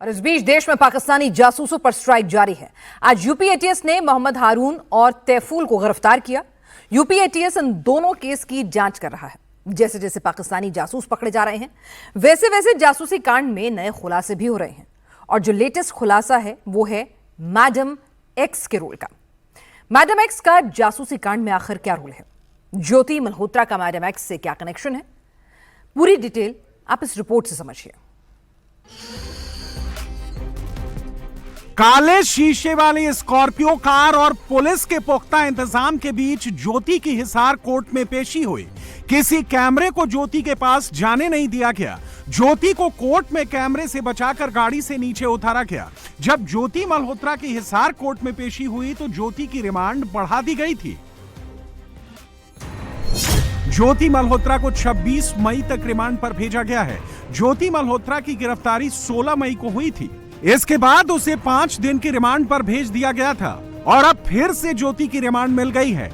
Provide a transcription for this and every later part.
और इस बीच देश में पाकिस्तानी जासूसों पर स्ट्राइक जारी है। आज यूपी एटीएस ने मोहम्मद हारून और तैफूल को गिरफ्तार किया। यूपी एटीएस इन दोनों केस की जांच कर रहा है। जैसे जैसे पाकिस्तानी जासूस पकड़े जा रहे हैं, वैसे वैसे जासूसी कांड में नए खुलासे भी हो रहे हैं। और जो लेटेस्ट खुलासा है वो है मैडम एक्स के रोल का। मैडम एक्स का जासूसी कांड में आखिर क्या रोल है? ज्योति मल्होत्रा का मैडम एक्स से क्या कनेक्शन है? पूरी डिटेल आप इस रिपोर्ट से समझिए। काले शीशे वाली स्कॉर्पियो कार और पुलिस के पुख्ता इंतजाम के बीच ज्योति की हिसार कोर्ट में पेशी हुई। किसी कैमरे को ज्योति के पास जाने नहीं दिया गया। ज्योति को कोर्ट में कैमरे से बचाकर गाड़ी से नीचे उतारा गया। जब ज्योति मल्होत्रा की हिसार कोर्ट में पेशी हुई तो ज्योति की रिमांड बढ़ा दी गई थी। ज्योति मल्होत्रा को 26 मई तक रिमांड पर भेजा गया है। ज्योति मल्होत्रा की गिरफ्तारी 16 मई को हुई थी। इसके बाद उसे 5 दिन की रिमांड पर भेज दिया गया था और अब फिर से ज्योति की रिमांड मिल गई है।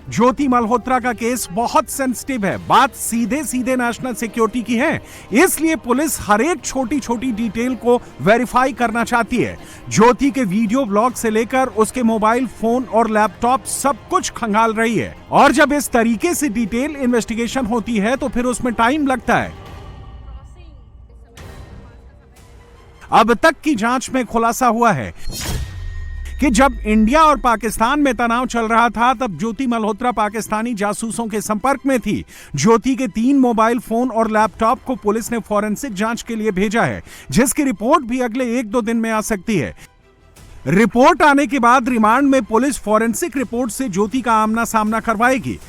ज्योति मल्होत्रा का केस बहुत सेंसिटिव है। बात सीधे सीधे नेशनल सिक्योरिटी की है, इसलिए पुलिस हर एक छोटी छोटी डिटेल को वेरीफाई करना चाहती है। ज्योति के वीडियो ब्लॉग से लेकर उसके मोबाइल फोन और लैपटॉप सब कुछ खंगाल रही है। और जब इस तरीके से डिटेल इन्वेस्टिगेशन होती है तो फिर उसमें टाइम लगता है। अब तक की जांच में खुलासा हुआ है कि जब इंडिया और पाकिस्तान में तनाव चल रहा था तब ज्योति मल्होत्रा पाकिस्तानी जासूसों के संपर्क में थी। ज्योति के 3 मोबाइल फोन और लैपटॉप को पुलिस ने फॉरेंसिक जांच के लिए भेजा है, जिसकी रिपोर्ट भी अगले 1-2 दिन में आ सकती है। रिपोर्ट आने के बाद रिमांड में पुलिस फॉरेंसिक रिपोर्ट से ज्योति का आमना सामना करवाएगी।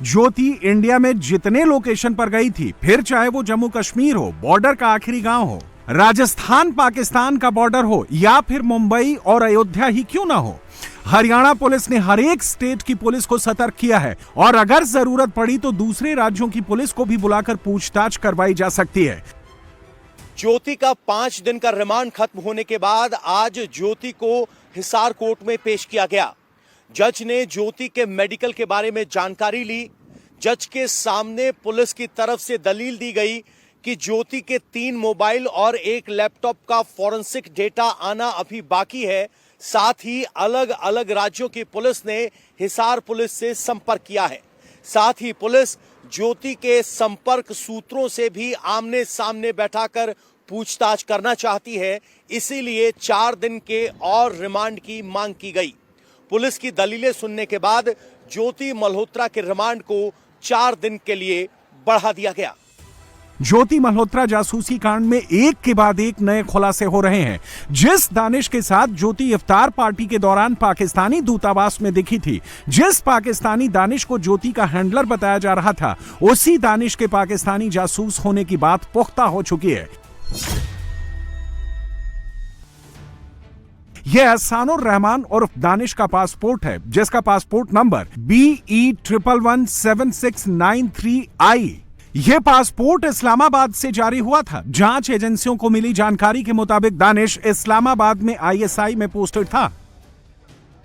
ज्योति इंडिया में जितने लोकेशन पर गई थी, फिर चाहे वो जम्मू कश्मीर हो, बॉर्डर का आखिरी गांव हो, राजस्थान पाकिस्तान का बॉर्डर हो या फिर मुंबई और अयोध्या ही क्यों ना हो, हरियाणा पुलिस ने हर एक स्टेट की पुलिस को सतर्क किया है और अगर जरूरत पड़ी तो दूसरे राज्यों की पुलिस को भी बुलाकर पूछताछ करवाई जा सकती है। ज्योति का 5 दिन का रिमांड खत्म होने के बाद आज ज्योति को हिसार कोर्ट में पेश किया गया। जज ने ज्योति के मेडिकल के बारे में जानकारी ली। जज के सामने पुलिस की तरफ से दलील दी गई कि ज्योति के 3 मोबाइल और 1 लैपटॉप का फॉरेंसिक डेटा आना अभी बाकी है। साथ ही अलग अलग राज्यों की पुलिस ने हिसार पुलिस से संपर्क किया है। साथ ही पुलिस ज्योति के संपर्क सूत्रों से भी आमने सामने बैठाकर पूछताछ करना चाहती है। इसीलिए 4 दिन के और रिमांड की मांग की गई। पुलिस की दलीलें सुनने के बाद ज्योति मल्होत्रा के रिमांड को 4 दिन के लिए बढ़ा दिया गया। ज्योति मल्होत्रा जासूसी कांड में एक के बाद एक नए खुलासे हो रहे हैं। जिस दानिश के साथ ज्योति इफ्तार पार्टी के दौरान पाकिस्तानी दूतावास में दिखी थी, जिस पाकिस्तानी दानिश को ज्योति का हैंडलर बताया जा रहा था, उसी दानिश के पाकिस्तानी जासूस होने की बात पुख्ता हो चुकी है। यह एहसानुर रहमान उर्फ दानिश का पासपोर्ट है, जिसका पासपोर्ट नंबर BE117693I। यह पासपोर्ट इस्लामाबाद से जारी हुआ था। जांच एजेंसियों को मिली जानकारी के मुताबिक दानिश इस्लामाबाद में ISI में पोस्टेड था।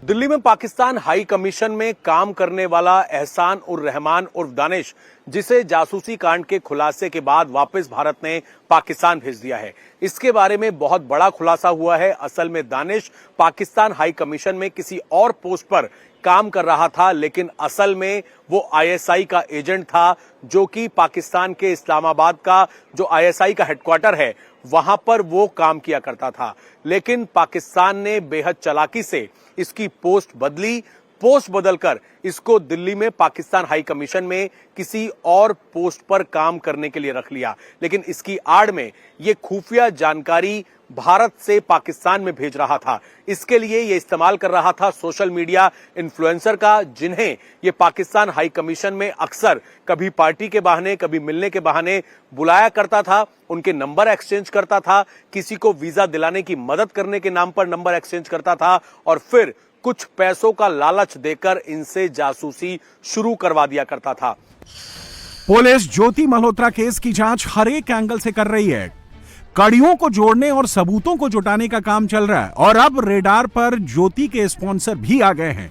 दिल्ली में पाकिस्तान हाई कमीशन में काम करने वाला एहसान उर रहमान उर्फ दानिश, जिसे जासूसी कांड के खुलासे के बाद वापस भारत ने पाकिस्तान भेज दिया है, इसके बारे में बहुत बड़ा खुलासा हुआ है। असल में दानिश पाकिस्तान हाई कमीशन में किसी और पोस्ट पर काम कर रहा था, लेकिन असल में वो ISI का एजेंट था, जो कि पाकिस्तान के इस्लामाबाद का जो ISI का हेडक्वार्टर है वहां पर वो काम किया करता था। लेकिन पाकिस्तान ने बेहद चालाकी से इसकी पोस्ट बदली। पोस्ट बदलकर इसको दिल्ली में पाकिस्तान हाई कमीशन में किसी और पोस्ट पर काम करने के लिए रख लिया। लेकिन इसकी आड़ में ये खुफिया जानकारी भारत से पाकिस्तान में भेज रहा था। इसके लिए ये इस्तेमाल कर रहा था सोशल मीडिया इन्फ्लुएंसर का, जिन्हें ये पाकिस्तान हाई कमीशन में अक्सर कभी पार्टी के बहाने, कभी मिलने के बहाने बुलाया करता था। उनके नंबर एक्सचेंज करता था, किसी को वीजा दिलाने की मदद करने के नाम पर नंबर एक्सचेंज करता था और फिर कुछ पैसों का लालच देकर इनसे जासूसी शुरू करवा दिया करता था। पुलिस ज्योति मल्होत्रा केस की जांच हर एक एंगल से कर रही है। कड़ियों को जोड़ने और सबूतों को जुटाने का काम चल रहा है और अब रेडार पर ज्योति के स्पॉन्सर भी आ गए हैं।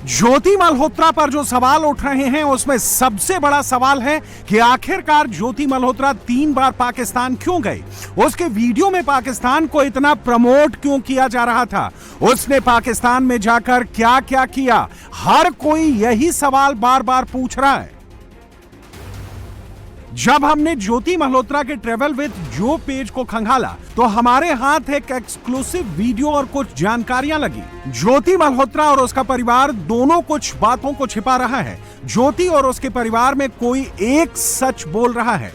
ज्योति मल्होत्रा पर जो सवाल उठ रहे हैं उसमें सबसे बड़ा सवाल है कि आखिरकार ज्योति मल्होत्रा 3 बार पाकिस्तान क्यों गए। उसके वीडियो में पाकिस्तान को इतना प्रमोट क्यों किया जा रहा था, उसने पाकिस्तान में जाकर क्या क्या किया। हर कोई यही सवाल बार बार पूछ रहा है। जब हमने ज्योति मल्होत्रा के ट्रेवल विद जो पेज को खंगाला तो हमारे हाथ एक एक्सक्लूसिव वीडियो और कुछ जानकारियां लगी। ज्योति मल्होत्रा और उसका परिवार दोनों कुछ बातों को छिपा रहा है। ज्योति और उसके परिवार में कोई एक सच बोल रहा है।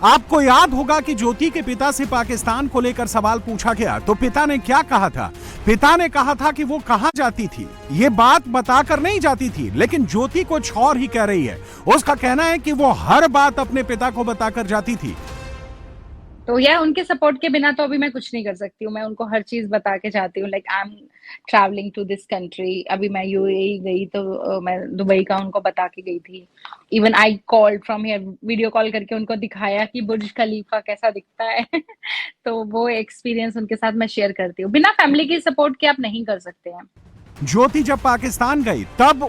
आपको याद होगा कि ज्योति के पिता से पाकिस्तान को लेकर सवाल पूछा गया तो पिता ने क्या कहा था। पिता ने कहा था कि वो कहां जाती थी, ये बात बताकर नहीं जाती थी, लेकिन ज्योति कुछ और ही कह रही है। उसका कहना है कि वो हर बात अपने पिता को बताकर जाती थी। तो यह उनके सपोर्ट के बिना तो अभी मैं कुछ नहीं कर सकती हूँ। मैं उनको हर चीज बता के जाती हूँ। Like I am travelling to this country. अभी मैं यूएई गई तो मैं दुबई का उनको बता के गई थी। Even I called from here, video call करके उनको दिखाया कि बुर्ज खलीफा कैसा दिखता है। तो वो एक्सपीरियंस उनके साथ मैं शेयर करती हूँ। बिना फैमिली की सपोर्ट के आप नहीं कर सकते हैं। ज्योति जब पाकिस्तान गई तब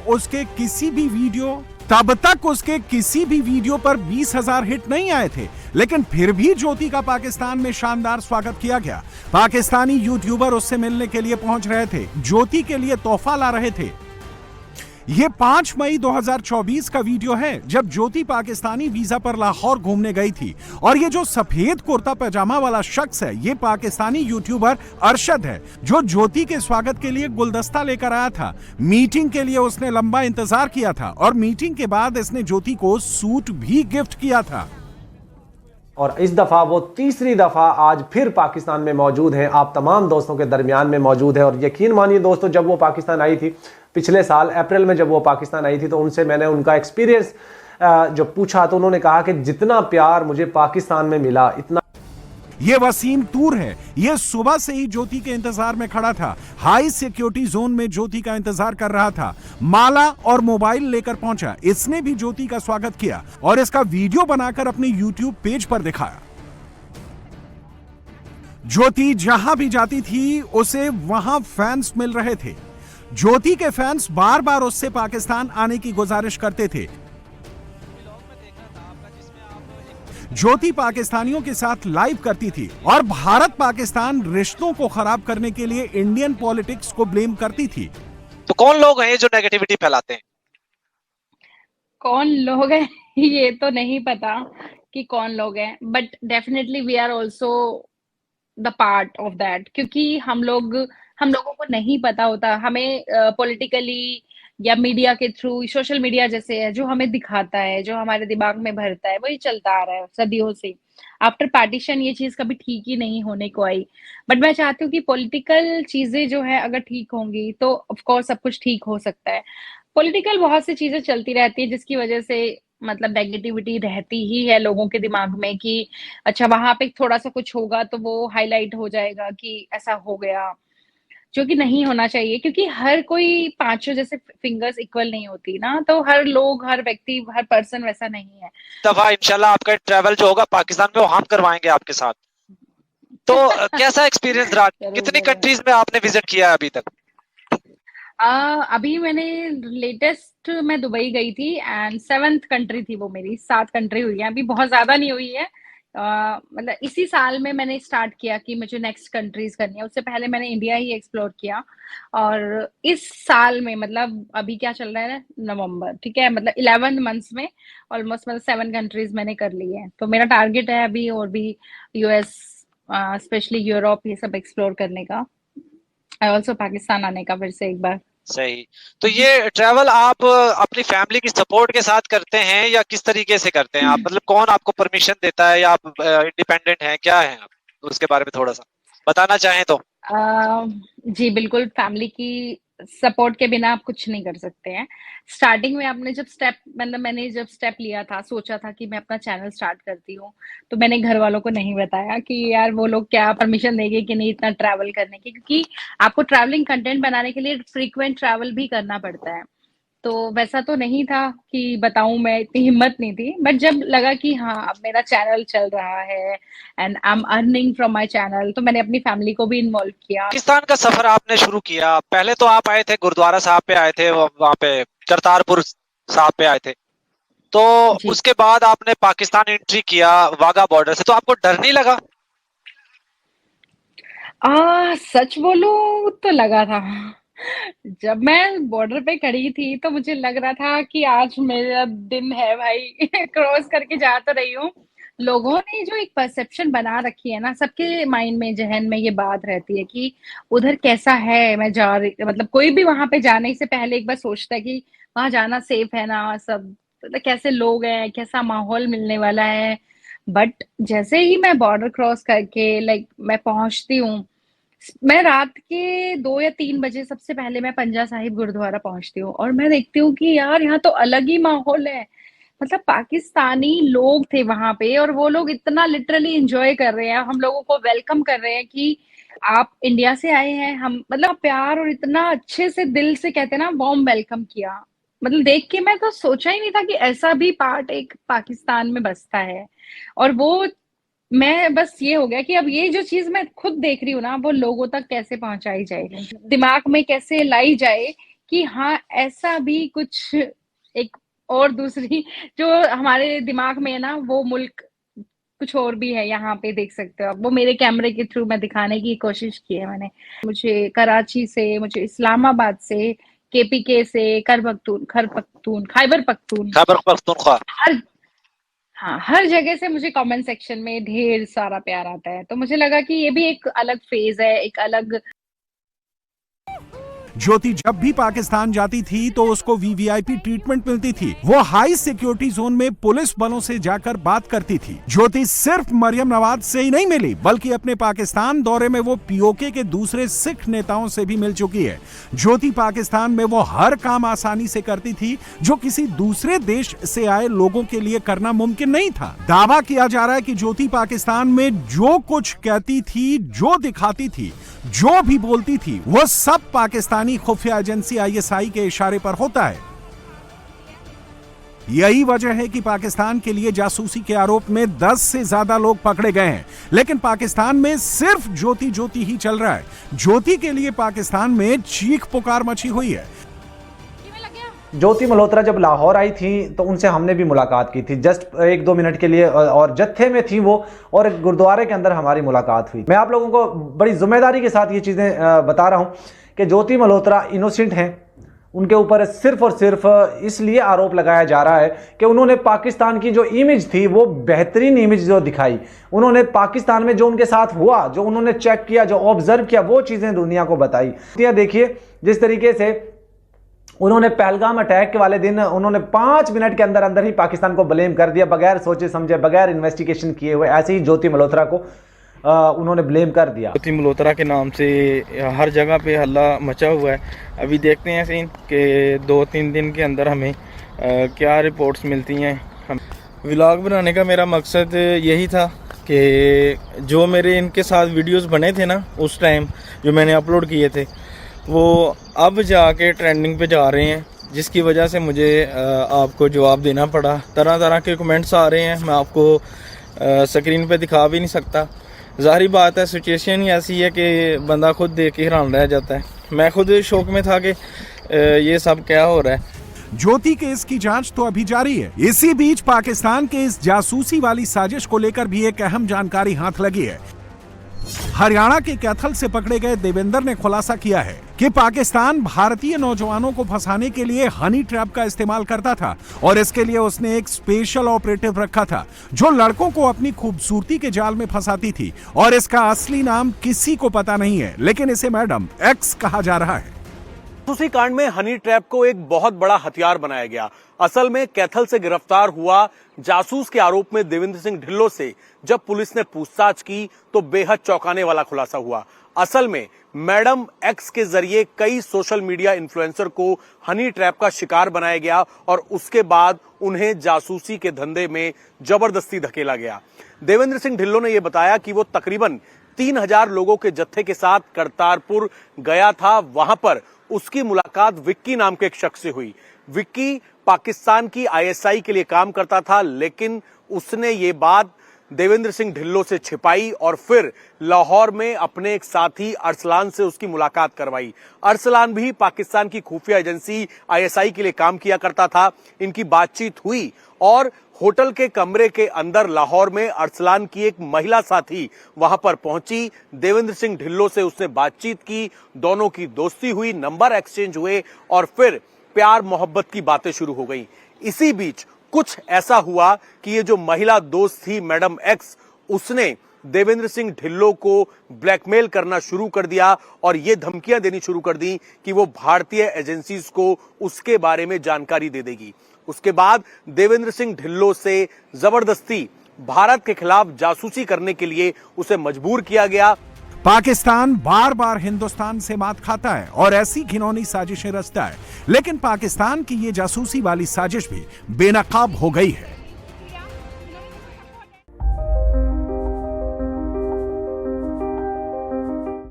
तक उसके किसी भी वीडियो पर 20,000 हिट नहीं आए थे, लेकिन फिर भी ज्योति का पाकिस्तान में शानदार स्वागत किया गया। पाकिस्तानी यूट्यूबर उससे मिलने के लिए पहुंच रहे थे, ज्योति के लिए तोहफा ला रहे थे। ये 5 मई 2024 का वीडियो है जब ज्योति पाकिस्तानी वीजा पर लाहौर घूमने गई थी। और ये जो सफेद कुर्ता पैजामा वाला शख्स है, ये पाकिस्तानी यूट्यूबर अरशद है, जो ज्योति के स्वागत के लिए गुलदस्ता लेकर आया था। मीटिंग के लिए उसने लंबा इंतजार किया था और मीटिंग के बाद इसने ज्योति को सूट भी गिफ्ट किया था। और इस दफा वो तीसरी दफा आज फिर पाकिस्तान में मौजूद हैं, आप तमाम दोस्तों के दरमियान में मौजूद है। और यकीन मानिए दोस्तों, जब वो पाकिस्तान आई थी पिछले साल अप्रैल में, जब वो पाकिस्तान आई थी तो उनसे मैंने उनका एक्सपीरियंस जो पूछा तो उन्होंने कहा कि जितना प्यार मुझे पाकिस्तान में मिला इतना। ये वसीम तूर है, ये सुबह से ही ज्योति के इंतजार में खड़ा था। हाई सिक्योरिटी जोन में ज्योति का इंतजार कर रहा था। माला और मोबाइल लेकर पहुंचा। इसने भी ज्योति का स्वागत किया और इसका वीडियो बनाकर अपने यूट्यूब पेज पर दिखाया। ज्योति जहां भी जाती थी उसे वहां फैंस मिल रहे थे। ज्योति के फैंस बार बार उससे पाकिस्तान आने की गुजारिश करते थे। ज्योति पाकिस्तानियों के साथ लाइव करती थी और भारत पाकिस्तान रिश्तों को खराब करने के लिए इंडियन पॉलिटिक्स को ब्लेम करती थी। तो कौन लोग हैं जो नेगेटिविटी फैलाते हैं? कौन लोग हैं ये तो नहीं पता कि कौन लोग हैं, but definitely we are also the part of that. क्योंकि हम लोगों को नहीं पता होता। हमें पॉलिटिकली या मीडिया के थ्रू, सोशल मीडिया जैसे है जो हमें दिखाता है, जो हमारे दिमाग में भरता है, वही चलता आ रहा है सदियों से। आफ्टर पार्टीशन ये चीज कभी ठीक ही नहीं होने को आई। बट मैं चाहती हूँ कि पॉलिटिकल चीजें जो है अगर ठीक होंगी तो ऑफ कोर्स सब कुछ ठीक हो सकता है। पॉलिटिकल बहुत सी चीजें चलती रहती है जिसकी वजह से मतलब नेगेटिविटी रहती ही है लोगों के दिमाग में कि अच्छा वहां पे थोड़ा सा कुछ होगा तो वो हाईलाइट हो जाएगा कि ऐसा हो गया, जो कि नहीं होना चाहिए। क्योंकि हर कोई पांचों जैसे फिंगर्स इक्वल नहीं होती ना, तो हर लोग, हर व्यक्ति, हर पर्सन वैसा नहीं है। दफा इंशाल्लाह आपका ट्रैवल जो होगा पाकिस्तान में वो हम करवाएंगे आपके साथ। तो कैसा एक्सपीरियंस रहा? कितनी कंट्रीज में आपने विजिट किया है अभी तक? अभी मैंने लेटेस्ट मैं दुबई गई थी एंड 7th कंट्री थी वो मेरी। 7 कंट्री हुई है, अभी बहुत ज्यादा नहीं हुई है। मतलब इसी साल में मैंने स्टार्ट किया कि मुझे नेक्स्ट कंट्रीज करनी है। उससे पहले मैंने इंडिया ही एक्सप्लोर किया। और इस साल में मतलब अभी क्या चल रहा है, नवंबर, ठीक है, मतलब 11 मंथ्स में ऑलमोस्ट मतलब 7 कंट्रीज मैंने कर ली है। तो मेरा टारगेट है अभी और भी यूएस, स्पेशली यूरोप, ये सब एक्सप्लोर करने का। ऑल्सो पाकिस्तान आने का फिर से एक बार। सही। तो ये ट्रैवल आप अपनी फैमिली की सपोर्ट के साथ करते हैं या किस तरीके से करते हैं आप? मतलब कौन आपको परमिशन देता है या आप इंडिपेंडेंट हैं, क्या है आप? उसके बारे में थोड़ा सा बताना चाहें तो। जी बिल्कुल, फैमिली की सपोर्ट के बिना आप कुछ नहीं कर सकते हैं। स्टार्टिंग में आपने जब मैंने जब स्टेप लिया था, सोचा था कि मैं अपना चैनल स्टार्ट करती हूँ, तो मैंने घर वालों को नहीं बताया कि यार वो लोग क्या परमिशन देंगे कि नहीं इतना ट्रैवल करने की। क्योंकि आपको ट्रैवलिंग कंटेंट बनाने के लिए फ्रीक्वेंट ट्रैवल भी करना पड़ता है। तो वैसा तो नहीं था कि बताऊं, मैं इतनी हिम्मत नहीं थी, बट जब लगा कि हाँ अब मेरा चैनल चल रहा है and I am earning from my channel, तो मैंने अपनी फैमिली को भी इन्वॉल्व किया। पाकिस्तान का सफर आपने शुरू किया, पहले तो आप आए थे गुरुद्वारा साहब पे आए थे, वहां पे करतारपुर साहब पे आए थे, तो जी। उसके बाद आपने पाकिस्तान एंट्री किया वाघा बॉर्डर से, तो आपको डर नहीं लगा? सच बोलूं तो लगा था। जब मैं बॉर्डर पे खड़ी थी तो मुझे लग रहा था कि आज मेरा दिन है भाई। क्रॉस करके जा तो रही हूँ। लोगों ने जो एक परसेप्शन बना रखी है ना, सबके माइंड में, जहन में ये बात रहती है कि उधर कैसा है, मैं जा रही, मतलब कोई भी वहां पे जाने से पहले एक बार सोचता है कि वहां जाना सेफ है ना, सब मतलब कैसे लोग हैं, कैसा माहौल मिलने वाला है। बट जैसे ही मैं बॉर्डर क्रॉस करके मैं पहुंचती हूँ, मैं रात के 2 या 3 बजे सबसे पहले मैं पंजा साहिब गुरुद्वारा पहुंचती हूँ और मैं देखती हूँ कि यार यहाँ तो अलग ही माहौल है। मतलब पाकिस्तानी लोग थे वहां पे और वो लोग इतना लिटरली एंजॉय कर रहे हैं, हम लोगों को वेलकम कर रहे हैं कि आप इंडिया से आए हैं। हम मतलब प्यार और इतना अच्छे से दिल से कहते हैं ना, वार्म वेलकम किया। मतलब देख के मैं तो सोचा ही नहीं था कि ऐसा भी पार्ट एक पाकिस्तान में बसता है। और वो मैं बस ये हो गया कि अब ये जो चीज मैं खुद देख रही हूँ ना, वो लोगों तक कैसे पहुंचाई जाए, दिमाग में कैसे लाई जाए कि हाँ ऐसा भी कुछ एक और दूसरी जो हमारे दिमाग में है ना, वो मुल्क कुछ और भी है, यहाँ पे देख सकते हो आप। वो मेरे कैमरे के थ्रू मैं दिखाने की कोशिश की है मैंने। मुझे कराची से, मुझे इस्लामाबाद से, केपीके से, खैबर पख्तूनख्वा, हर जगह से मुझे कमेंट सेक्शन में ढेर सारा प्यार आता है। तो मुझे लगा कि ये भी एक अलग फेज है, एक अलग। ज्योति जब भी पाकिस्तान जाती थी तो उसको वीवीआईपी ट्रीटमेंट मिलती थी। वो हाई सिक्योरिटी जोन में पुलिस बलों से जाकर बात करती थी। ज्योति सिर्फ मरियम नवाज से ही नहीं मिली, बल्कि अपने पाकिस्तान दौरे में वो पीओके के दूसरे सिख नेताओं से भी मिल चुकी है। ज्योति पाकिस्तान में वो हर काम आसानी से करती थी जो किसी दूसरे देश से आए लोगों के लिए करना मुमकिन नहीं था। दावा किया जा रहा है कि ज्योति पाकिस्तान में जो कुछ कहती थी, जो दिखाती थी, जो भी बोलती थी, वो सब पाकिस्तानी खुफिया एजेंसी आईएसआई के इशारे पर होता है। यही वजह है कि पाकिस्तान के लिए जासूसी के आरोप में 10 से ज्यादा लोग पकड़े गए हैं, लेकिन पाकिस्तान में सिर्फ ज्योति ही चल रहा है। ज्योति के लिए पाकिस्तान में चीख पुकार मची हुई है। ज्योति मल्होत्रा जब लाहौर आई थी तो उनसे हमने भी मुलाकात की थी, जस्ट 1-2 मिनट के लिए, और जत्थे में थी वो, और गुरुद्वारे के अंदर हमारी मुलाकात हुई। मैं आप लोगों को बड़ी जिम्मेदारी के साथ ये चीज़ें बता रहा हूँ कि ज्योति मल्होत्रा इनोसेंट हैं। उनके ऊपर सिर्फ और सिर्फ इसलिए आरोप लगाया जा रहा है कि उन्होंने पाकिस्तान की जो इमेज थी, वो बेहतरीन इमेज जो दिखाई, उन्होंने पाकिस्तान में जो उनके साथ हुआ, जो उन्होंने चेक किया, जो ऑब्जर्व किया, वो चीज़ें दुनिया को बताई। देखिए जिस तरीके से उन्होंने पहलगाम अटैक के वाले दिन उन्होंने 5 मिनट के अंदर अंदर ही पाकिस्तान को ब्लेम कर दिया, बगैर सोचे समझे, बगैर इन्वेस्टिगेशन किए हुए। ऐसे ही ज्योति मल्होत्रा को उन्होंने ब्लेम कर दिया। ज्योति मल्होत्रा के नाम से हर जगह पे हल्ला मचा हुआ है। अभी देखते हैं सीन कि 2-3 दिन के अंदर हमें क्या रिपोर्ट्स मिलती हैं। व्लॉग बनाने का मेरा मकसद यही था कि जो मेरे इनके साथ वीडियोस बने थे ना उस टाइम, जो मैंने अपलोड किए थे, वो अब जाके ट्रेंडिंग पे जा रहे हैं, जिसकी वजह से मुझे आपको जवाब देना पड़ा। तरह तरह के कमेंट्स आ रहे हैं, मैं आपको स्क्रीन पे दिखा भी नहीं सकता। ज़ाहिर बात है, सिचुएशन ही ऐसी है कि बंदा खुद देख के हैरान रह जाता है। मैं खुद शौक में था कि ये सब क्या हो रहा है। ज्योति केस की जांच तो अभी जारी है। इसी बीच पाकिस्तान के इस जासूसी वाली साजिश को लेकर भी एक अहम जानकारी हाथ लगी है। हरियाणा के कैथल से पकड़े गए देवेंद्र ने खुलासा किया है कि पाकिस्तान भारतीय नौजवानों को फंसाने के लिए हनी ट्रैप का इस्तेमाल करता था और इसके लिए उसने एक स्पेशल ऑपरेटिव रखा था जो लड़कों को अपनी खूबसूरती के जाल में फंसाती थी। और इसका असली नाम किसी को पता नहीं है, लेकिन इसे मैडम एक्स कहा जा रहा है। जासूसी कांड में हनी ट्रैप को एक बहुत बड़ा हथियार बनाया गया। असल में कैथल से गिरफ्तार हुआ जासूस के आरोप में देवेंद्र सिंह ढिल्लों से जब पुलिस ने पूछताछ की तो बेहद चौंकाने वाला खुलासा हुआ। असल में मैडम एक्स के जरिए कई सोशल मीडिया इन्फ्लुएंसर को हनी ट्रैप का शिकार बनाया गया और उसके बाद उन्हें जासूसी के धंधे में जबरदस्ती धकेला गया। देवेंद्र सिंह ढिल्लों ने यह बताया कि वो तकरीबन 3000 लोगों के जत्थे के साथ करतारपुर गया था। वहां पर उसकी मुलाकात विक्की नाम के एक शख्स से हुई। विक्की पाकिस्तान की आईएसआई के लिए काम करता था, लेकिन उसने ये बात देवेंद्र सिंह ढिल्लों से छिपाई और फिर लाहौर में अपने एक साथी अरसलान से उसकी मुलाकात करवाई। अरसलान भी पाकिस्तान की खुफिया एजेंसी आईएसआई के लिए काम किया करता था। इनकी बातचीत हुई और होटल के कमरे के अंदर लाहौर में अरसलान की एक महिला साथी वहां पर पहुंची। देवेंद्र सिंह ढिल्लों से उसने बातचीत की, दोनों की दोस्ती हुई, नंबर एक्सचेंज हुए और फिर प्यार मोहब्बत की बातें शुरू हो गई। इसी बीच कुछ ऐसा हुआ कि ये जो महिला दोस्त थी मैडम एक्स, उसने देवेंद्र सिंह ढिल्लों को ब्लैकमेल करना शुरू कर दिया और ये धमकियां देनी शुरू कर दी कि वो भारतीय एजेंसीज को उसके बारे में जानकारी दे देगी। उसके बाद देवेंद्र सिंह ढिल्लों से जबरदस्ती भारत के खिलाफ जासूसी करने के लिए उसे मजबूर किया गया। पाकिस्तान बार बार हिंदुस्तान से मात खाता है और ऐसी घिनौनी साजिशें रचता है, लेकिन पाकिस्तान की ये जासूसी वाली साजिश भी बेनकाब हो गई है।